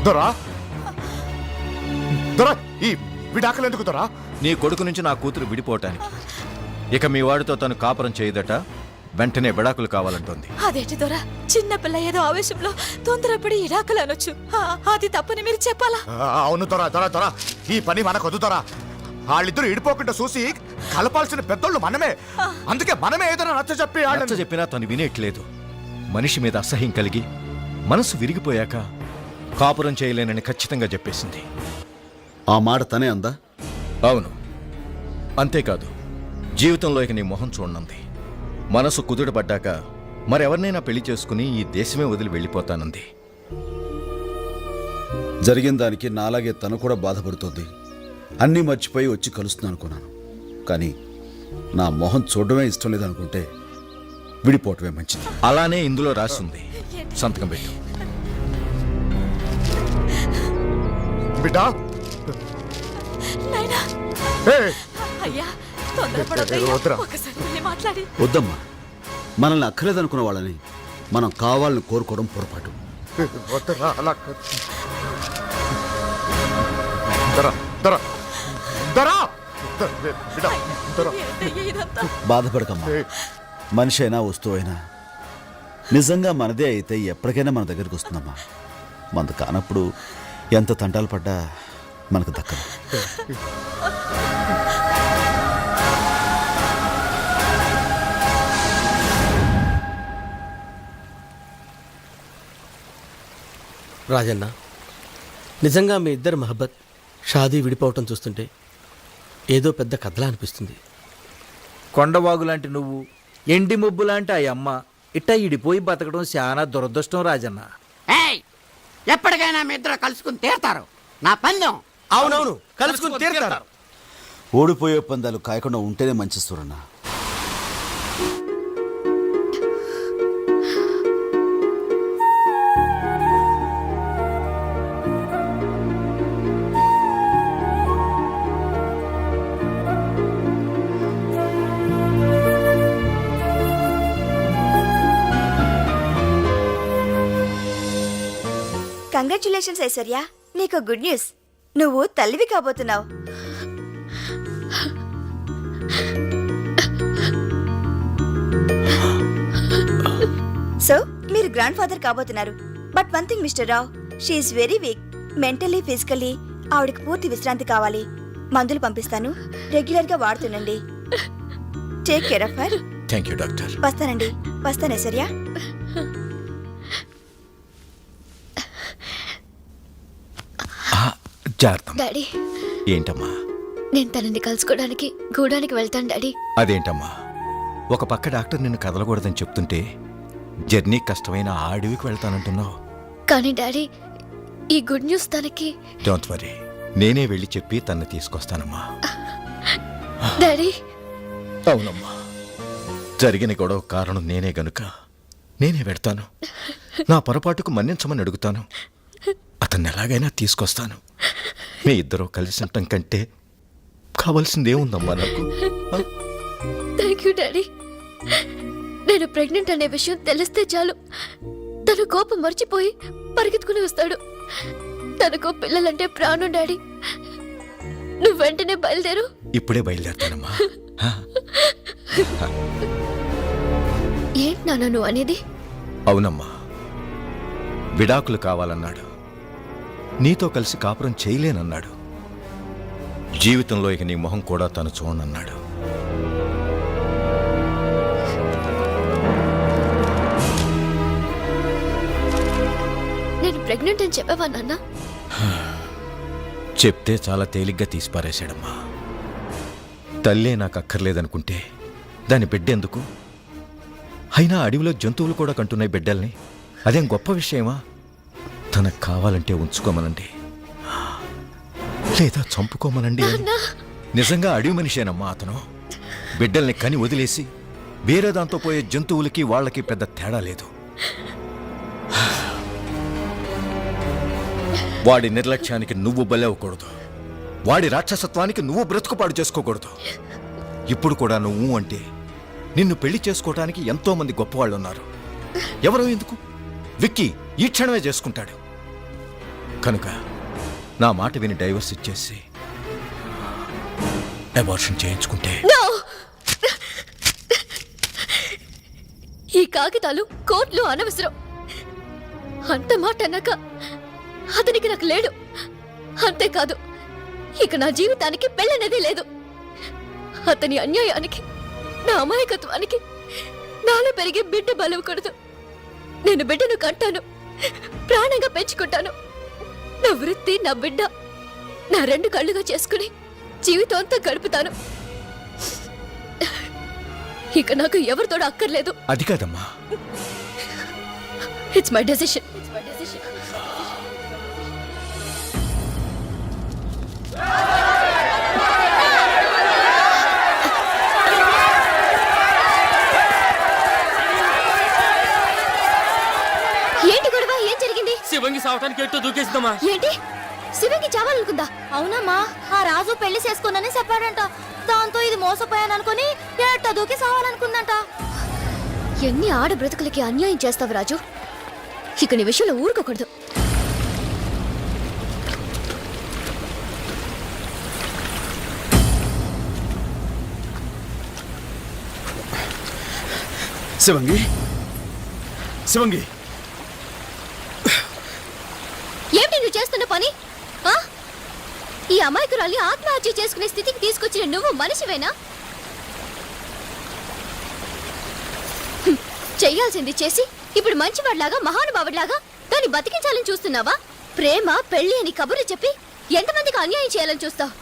దొరా దొరా ఈ విడాకులు ఎందుకు దొరా? నీ కొడుకు నుంచి నా కూతురు విడిపోవటానికి. ఇక మీ వాడితో తను కాపురం చేయదట, వెంటనే విడాకులు కావాలంటోంది. అదేంటి దొరా, చిన్నపిల్ల ఏదో ఆవేశంలో తొందరపడి ఇడాకులు అనొచ్చు. అది తప్పని మీరు చెప్పాలా? అవును దొరా దొరా దొరా, ఈ పని మనకొద్దు దొరా. వాళ్ళిద్దరు ఇడిపోకుండా చూసి కలపాల్సిన పెద్దోళ్ళు మనమే. అందుకే మనమే ఏదైనా నచ్చ చెప్పినా తను వినేట్లేదు. మనిషి మీద అసహ్యం కలిగి మనసు విరిగిపోయాక కాపురం చేయలేనని ఖచ్చితంగా చెప్పేసింది. ఆ మాట తనే అందా? అవును, అంతేకాదు జీవితంలో ఇక నీ మొహం చూడనుంది. మనసు కుదుటపడ్డాక మరెవరినైనా పెళ్లి చేసుకుని ఈ దేశమే వదిలి వెళ్ళిపోతానంది. జరిగిన దానికి నాలాగే తను కూడా బాధపడుతోంది. అన్నీ మర్చిపోయి వచ్చి కలుస్తున్నాను అనుకున్నాను. కానీ నా మొహం చూడడమే ఇష్టం లేదనుకుంటే విడిపోవటమే మంచిది. అలానే ఇందులో రాసింది. సంతకం పెట్టు. బిడ్డా నాయనా, అయ్యా తొందరపడొద్దయ్యా. ఒకసారి వెళ్ళి మాట్లాడి. వద్దమ్మా, మనల్ని అక్కర్లేదనుకున్న వాళ్ళని మనం కావాలని కోరుకోవడం పొరపాటు. వద్దరా, అలా దొరా దొరా దొరా బిడ్డా దొరా. ఏంటయ్యా ఇదంతా? బాధపడకమ్మా. మనిషి అయినా వస్తువు అయినా నిజంగా మనదే అయితే ఎప్పటికైనా మన దగ్గరికి వస్తుందమ్మా. మనది కానప్పుడు ఎంత తంటాలు పడ్డా మనకు దక్కదు. రాజన్న, నిజంగా మీ ఇద్దరు మహబ్బత్ షాదీ విడిపోవటం చూస్తుంటే ఏదో పెద్ద కథలా అనిపిస్తుంది. కొండవాగు లాంటి నువ్వు, ఎండి ముబ్బు లాంటి ఆ అమ్మ ఇట్టా ఇడిపోయి బతకడం చాలా దురదృష్టం రాజన్న. ఎప్పటికైనా మీ ఇద్దరు కలుసుకుని తీరతారు. నా పందెం. అవునవును, కలుసుకుని తీరుతారు. ఓడిపోయే పందాలు కాయకుండా ఉంటేనే మంచి సూరన్న. కంగ్రాచులేషన్స్ ఐశ్వర్య, నీకు గుడ్ న్యూస్. నువ్వు తల్లివి కాబోతున్నావు. సో మీరు గ్రాండ్ ఫాదర్ కాబోతున్నారు. But one thing mister Rao, she is very weak. Mentally physically ఆవిడకి పూర్తి విశ్రాంతి కావాలి. మందులు పంపిస్తాను, రెగ్యులర్ గా వాడుతుండండి. Take care of her. Thank you doctor. వస్తానండి. వస్తాను ఐశ్వర్య. డాడీ, ఏంటమ్మా? నేను తనని కలుసుకోవడానికి గూడానికి వెళ్తాను డాడీ. అదేంటమ్మా, ఒక పక్క డాక్టర్ నిన్ను కదలకూడదని చెప్తుంటే జర్నీ కష్టమైన ఆ అడవికి వెళ్తానంటున్నావు. కానీ డాడీ, ఈ గుడ్ న్యూస్ తనకి. డోంట్ వరీ, నేనే వెళ్ళి చెప్పి తన్ని తీసుకొస్తానమ్మా. డాడీ. అవునమ్మా, జరిగిన గొడవ కారణం నేనే గనుక నేనే వెళ్తాను. నా పొరపాటుకు మన్నించమని అడుగుతాను. అతన్ని ఎలాగైనా తీసుకొస్తాను. మీ ఇద్దరూ కలిసి ఉండటం కంటే కావాల్సిందేముందమ్మా నాకు? Thank you daddy. నేను ప్రెగ్నెంట్ అనే విషయం తెలిస్తే చాలు తన కోపం మర్చిపోయి పరిగెత్తుకుని వస్తాడు. తనకు పిల్లలంటే ప్రాణం డాడీ. నువ్వు వెంటనే బయలుదేరు. ఇప్పుడే బయలుదేరుతానమ్మా. ఏంటి నాన్న నువ్వు అనేది? అవునమ్మా, విడాకులు కావాలన్నాడు. నీతో కలిసి కాపురం చేయలేనన్నాడు. జీవితంలో ఇక నీ మొహం కూడా తను చూడనన్నాడు. నేను ప్రెగ్నెంట్ అని చెప్పావా నాన్న? చెప్తే చాలా తేలిగ్గా తీసిపారేశాడమ్మా. తల్లే నాకు అక్కర్లేదనుకుంటే దాని బిడ్డెందుకు? అయినా అడవిలో జంతువులు కూడా కంటున్నాయి బిడ్డల్ని. అదేం గొప్ప విషయమా? తనకు కావాలంటే ఉంచుకోమనండి, లేదా చంపుకోమనండి. నిజంగా అడవి మనిషేనమ్మా అతను. బిడ్డల్ని కని వదిలేసి వేరే దాంతో పోయే జంతువులకి వాళ్ళకి పెద్ద తేడా లేదు. వాడి నిర్లక్ష్యానికి నువ్వు బలవ్వకూడదు. వాడి రాక్షసత్వానికి నువ్వు బ్రతుకుపాడు చేసుకోకూడదు. ఇప్పుడు కూడా నువ్వు అంటే నిన్ను పెళ్లి చేసుకోవటానికి ఎంతో మంది గొప్పవాళ్ళు ఉన్నారు. ఎవరో ఎందుకు విక్కీ ఈ క్షణమే చేసుకుంటాడు. కనుక నా మాట విని డైవర్స్ ఇచ్చేసి అబార్షన్ చేయించుకుంటే No! ఈ కాగితాలు కోర్టులో అనవసరం. అంత మాట అన్నాక అతనికి నాకు లేడు. అంతేకాదు, ఇక నా జీవితానికి పెళ్ళనేది లేదు. అతని అన్యాయానికి, నా అమాయకత్వానికి నాలో పెరిగే బిడ్డ బలవకూడదు. నేను బిడ్డను కంటాను, ప్రాణంగా పెంచుకుంటాను. నా వృత్తి, నా బిడ్డ నా రెండు కళ్ళుగా చేసుకుని జీవితం అంతా గడుపుతాను. ఇక నాకు ఎవరితోడు అక్కర్లేదు. అది కాదమ్మా. It's my decision. ఏంటి గొడవ? ఏం జరిగింది? శివంగి సావటానికి ఎట్టు దూకేసిందమ్మా. ఏంటి? శివంగి చావాలనుకుందా? అవునమ్మా, ఆ రాజు పెళ్లి చేసుకోనని చెప్పాడంట. దాంతో ఇది మోసపోయాను అనుకుని ఎట్ట దూకి సావాలనుకుందంట. ఎన్ని ఆడ బ్రతుకులకి అన్యాయం చేస్తావు రాజు. ఇక నీ విషయంలో ఊరుకోకూడదు. శివంగి, శివంగి, ఏమిటి నువ్వు చేస్తున్న పని? ఆ? ఈ అమాయకురాల్ని ఆత్మహత్య చేసుకునే స్థితికి తీసుకొచ్చిన నువ్వు మనిషివేనా? చెయ్యాల్సింది చేసి ఇప్పుడు మంచివాడిలాగా, మహానుభావుడిలాగా దాన్ని బతికించాలని చూస్తున్నావా? ప్రేమ, పెళ్లి అని కబుర్లు చెప్పి ఎంతమందికి అన్యాయం చేయాలని చూస్తావు?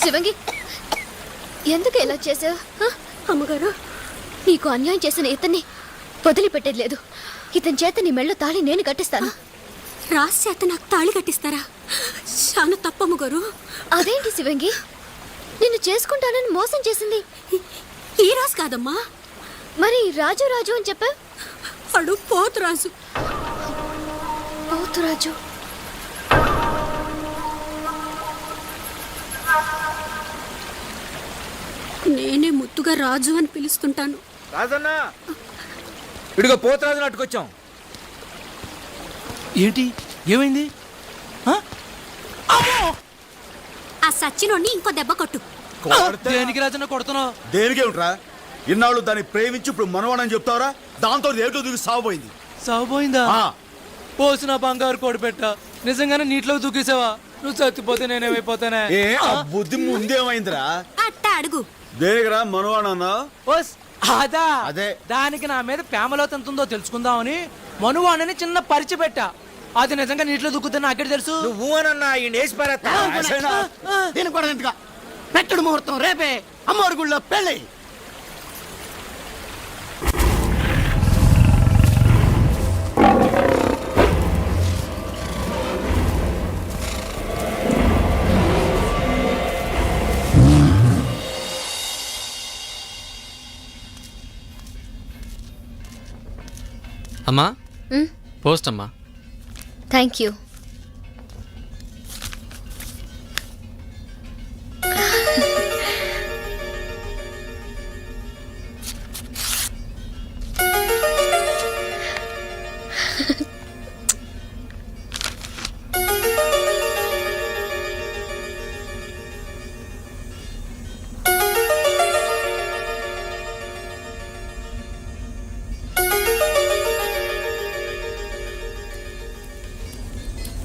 శివంగి, ఎందుకు ఇలా చేసావు? అమ్మగారు, నీకు అన్యాయం చేసిన ఇతన్ని వదిలిపెట్టేది లేదు. ఇతని చేత నీ మెళ్ళో తాళి నేను కట్టిస్తాను. రాసి చేత నాకు తాళి కట్టిస్తారా? చాలా తప్పమ్మ గారు. అదేంటి శివంగి, నిన్ను చేసుకుంటానని మోసం చేసింది ఈ రాజు కాదమ్మా. మరి రాజు రాజు అని చెప్పా? వాడు పోతురాజు. పోతురాజు? నేనే ముద్దుగా రాజు అని పిలుస్తుంటాను. రాజన్నా, ఇడిగో పోతరాజుని అట్టుకొచ్చాం. ఏంటి? ఏమైంది? ఆ సచ్చినోడిని ఇంకో దెబ్బ కొట్టు. దేనికి రాజన్న కొడుతున్నావు? దేనికేమిట్రా? ఇన్నాళ్ళు దాన్ని ప్రేమించి ఇప్పుడు మనవాడని చెప్తావరా? దాంతో ఏటో దూకి సాగుపోయింది. సాగుపోయిందా? పోసిన బంగారు కోడి పెట్ట నిజంగానే నీటిలో దూకేసావా? నువ్వు చచ్చిపోతే నేనేమైపోతానే? ఏ ఆ బుద్ధి ముందేమైందిరా? అట్ట అడుగు. దేనికిరా మనవాడన్నా? అదా, అదే. దానికి నా మీద ప్రేమలో ఎంతుందో తెలుసుకుందామని మనువాణని చిన్న పరిచి పెట్టా. అది నిజంగా నీటిలో దూకుతుంది నాకే తెలుసు. నువ్వు అనన్నా ఈ నేసి పారేస్తా. దీనికి కూడా ఇంతగా పెట్టుడు ముహూర్తం రేపే అమ్మవారి గుళ్ళో పెళ్ళి. అమ్మా, పోస్ట్ అమ్మా. Thank you.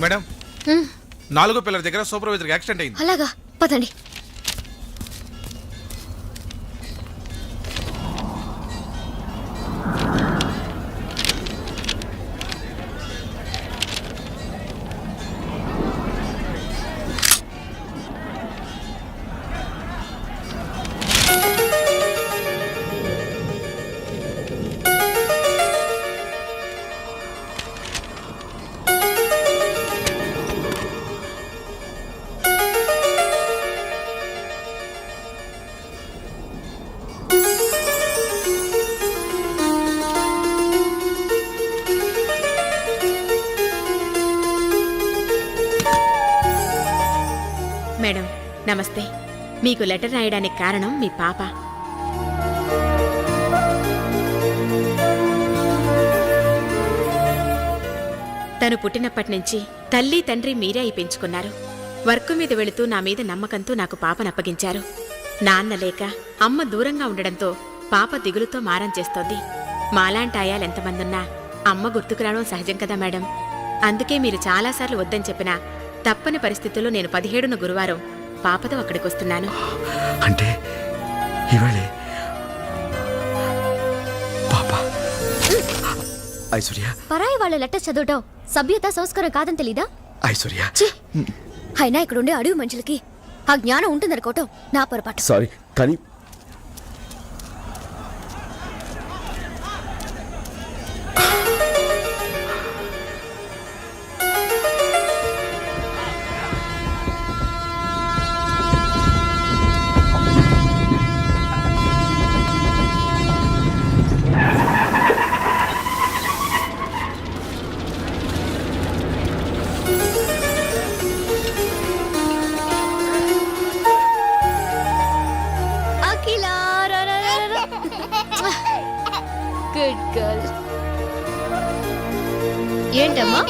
మేడం, 4 పిల్లల దగ్గర సూపర్వైజర్ యాక్సిడెంట్ అయింది. అలాగా, పదండి. మేడం నమస్తే. మీకు లెటర్ రాయడానికి కారణం మీ పాప. తను పుట్టినప్పటి నుంచి తల్లి తండ్రి మీరే అయి పెంచుకున్నారు. వర్క్ మీద వెళుతూ నా మీద నమ్మకంతో నాకు పాపనప్పగించారు. నాన్న లేక అమ్మ దూరంగా ఉండడంతో పాప దిగులుతో మారం చేస్తోంది. మాలాంటి ఆయాలు ఎంతమందున్నా అమ్మ గుర్తుకు రావడం సహజం కదా మేడం. అందుకే మీరు చాలాసార్లు వద్దని చెప్పినా తప్పని పరిస్థితుల్లో నేను 17న గురువారం పాపతో అక్కడికి వస్తున్నాను. అంటే ఇవాళే పాప ఐశ్వర్య పరాయి వాళ్ళ లెటర్ చదవటం సభ్యత సంస్కారం కాదని తెలీదా? ఐశ్వర్య ఛీ! అయినా ఇక్కడుండే అడవి మనుషులకి ఆ జ్ఞానం ఉంటుందనుకోవటం నా పొరపాటు. సారీ కానీ అఖిలా గుడ్ గర్ల్. ఏంటమ్మా?